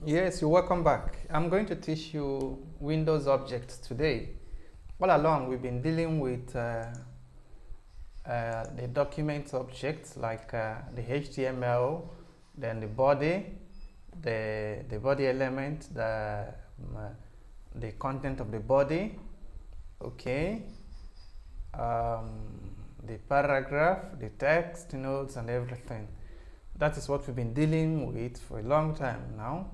Yes, you're welcome back. I'm going to teach you Windows objects today. All along, we've been dealing with the document objects like the HTML, then the body, the body element, the content of the body, okay, the paragraph, the text notes, and everything. That is what we've been dealing with for a long time now.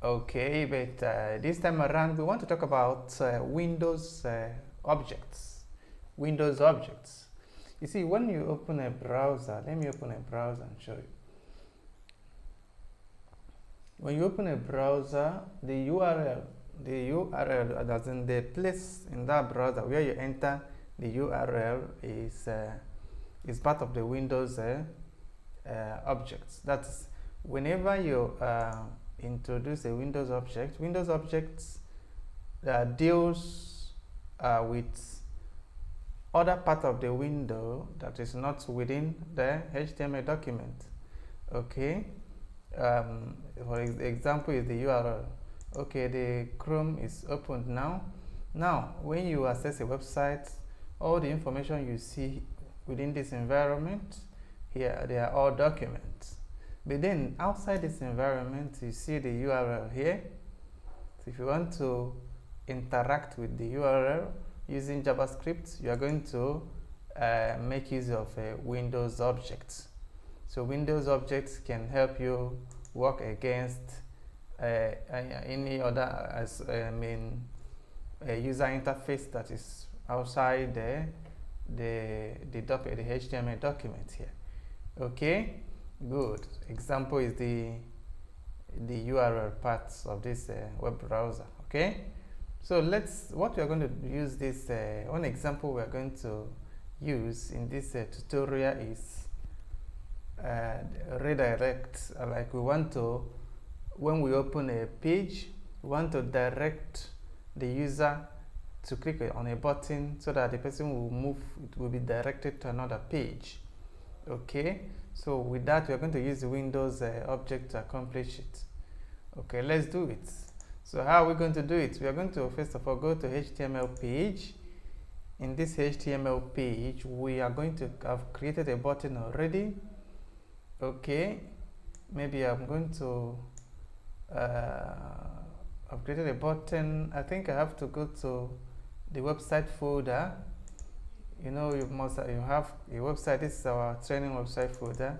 Okay, but this time around we want to talk about Windows objects. Windows objects. You see, when you open a browser, let me open a browser and show you. When you open a browser, the URL, as in the place in that browser where you enter the URL is part of the Windows objects. That's whenever you introduce a Windows objects deals with other part of the window that is not within the HTML document. Okay, for example is the URL. Okay, the Chrome is opened now. Now, when you access a website, all the information you see within this environment here, they are all documents. But then outside this environment, you see the URL here. So if you want to interact with the URL using JavaScript, you are going to make use of a Windows object. So Windows objects can help you work against any other user interface that is outside the HTML document here. Okay. Good. Example is the URL parts of this web browser. Okay. So what we are going to use this, one example we are going to use in this tutorial is redirect. Like we want to, when we open a page, we want to direct the user to click on a button so that the person it will be directed to another page. Okay. So with that, we are going to use the Windows object to accomplish it. Okay, let's do it. So how are we going to do it? We are going to first of all go to HTML page. In this HTML page, we are going to have created a button already. Okay, maybe I'm going to I've created a button. I think I have to go to the website folder. You know, you have a website. This is our training website folder,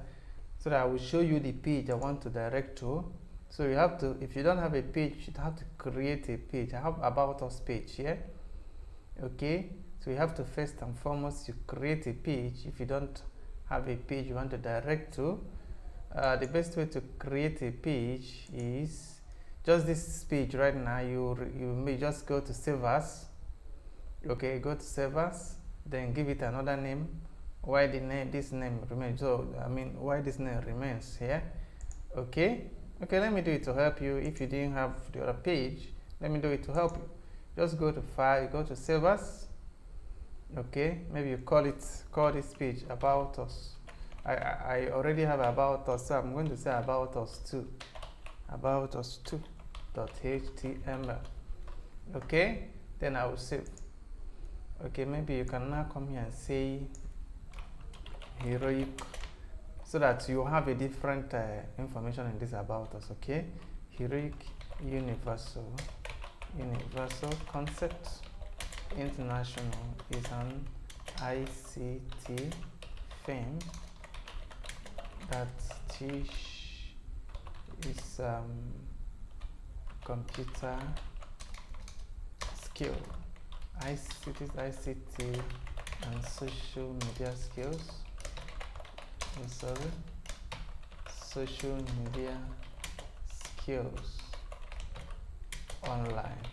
so that I will show you the page I want to direct to. So you have to, if you don't have a page, you have to create a page. I have about us page here. Okay, so you have to first and foremost you create a page. If you don't have a page you want to direct to, the best way to create a page is just this page right now. You may just go to Save As. Okay, go to Save As. Then give it another name. Why this name remains? So why this name remains here? Okay. Let me do it to help you. If you didn't have the other page, let me do it to help you. Just go to File, go to Save As. Okay. Maybe you call this page About Us. I already have About Us, so I'm going to say About Us 2. About Us 2.html. Okay. Then I will save. Okay, maybe you can now come here and say heroic, so that you have a different information in this About Us. Okay, heroic universal concept international is an ICT firm that is computer skill. ICT and social media skills. Social media skills online.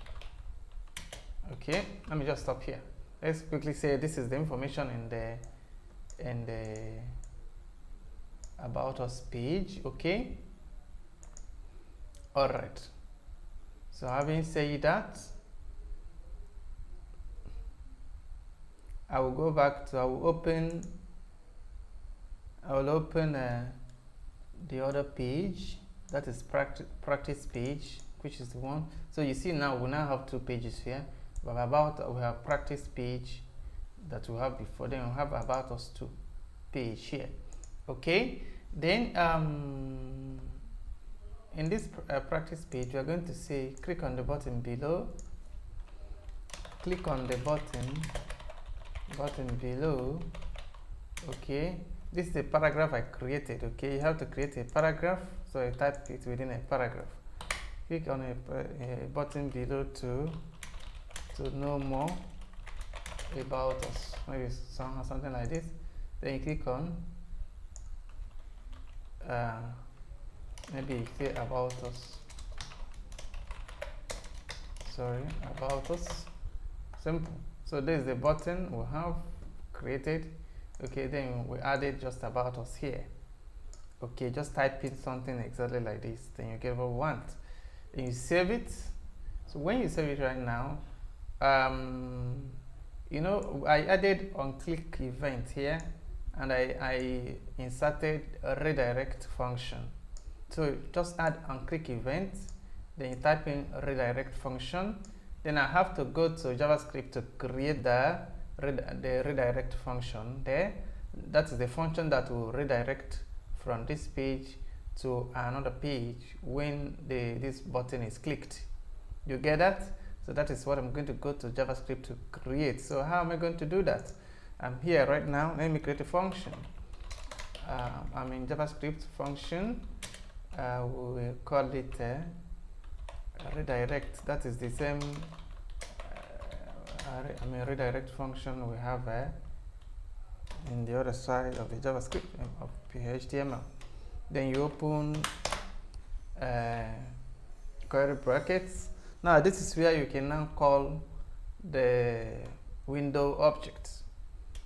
Okay, let me just stop here. Let's quickly say this is the information in the About Us page. Okay. All right. So having said that, I will go back to, I will open the other page that is practice page, which is the one. So you see now we now have two pages here. We have about, we have practice page that we have before, then we have about us too page here. Okay, then in this practice page we are going to say click on the button below, click on the button below. Okay, this is the paragraph I created. Okay, you have to create a paragraph, so I type it within a paragraph. Click on a button below to know more about us, maybe something like this. Then you click on maybe you say about us, sorry, about us, simple. So this is the button we have created. Okay, then we added just about us here. Okay, just type in something exactly like this, then you get what we want. Then you save it. So when you save it right now, you know, I added on click event here, and I inserted a redirect function. So just add on click event, then you type in redirect function. Then I have to go to JavaScript to create the redirect function there. That's the function that will redirect from this page to another page when this button is clicked. You get that? So that is what I'm going to go to JavaScript to create. So how am I going to do that? I'm here right now. Let me create a function. I'm in JavaScript function. We'll call it redirect. That is the same redirect function we have in the other side of the JavaScript of HTML. Then you open curly brackets. Now this is where you can now call the window object.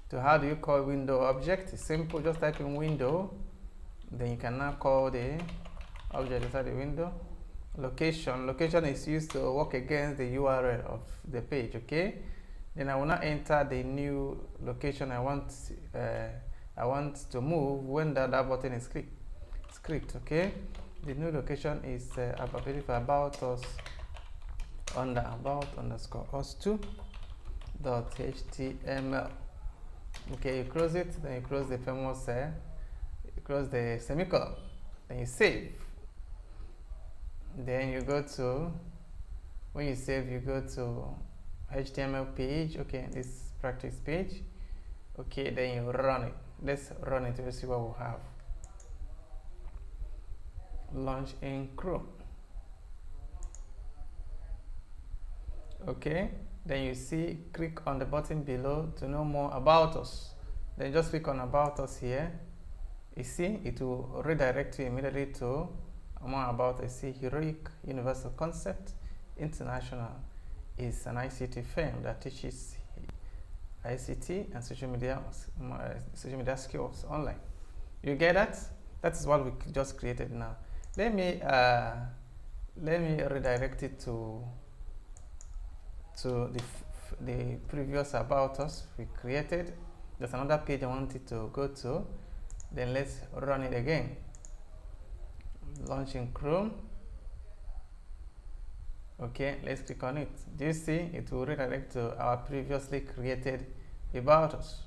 So how do you call window object? It's simple, just type in window, then you can now call the object inside the window. Location is used to work against the URL of the page. Okay, then I will now enter the new location I want to move when that button is clicked. Okay, the new location is about us under about underscore us2 dot html. Okay, you close it, then you close the famous you close the semicolon, then you save. Then you go to, when you save, you go to HTML page. Okay, this practice page. Okay, then you run it. Let's run it to see what we have. Launch in Chrome. Okay, then you see, click on the button below to know more about us. Then just click on about us here. You see, it will redirect you immediately to more about us. See, Heroic Universal Concept International is an ICT firm that teaches ICT and social media skills online. You get that? That is what we just created now. Let me redirect it to the previous about us we created. There's another page I wanted to go to. Then let's run it again. Launch in Chrome. Okay, let's click on it. Do you see it will redirect to our previously created about us?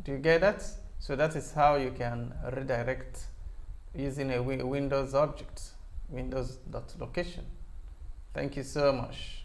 Do you get that? So that is how you can redirect using a Windows object, windows.location. Thank you so much.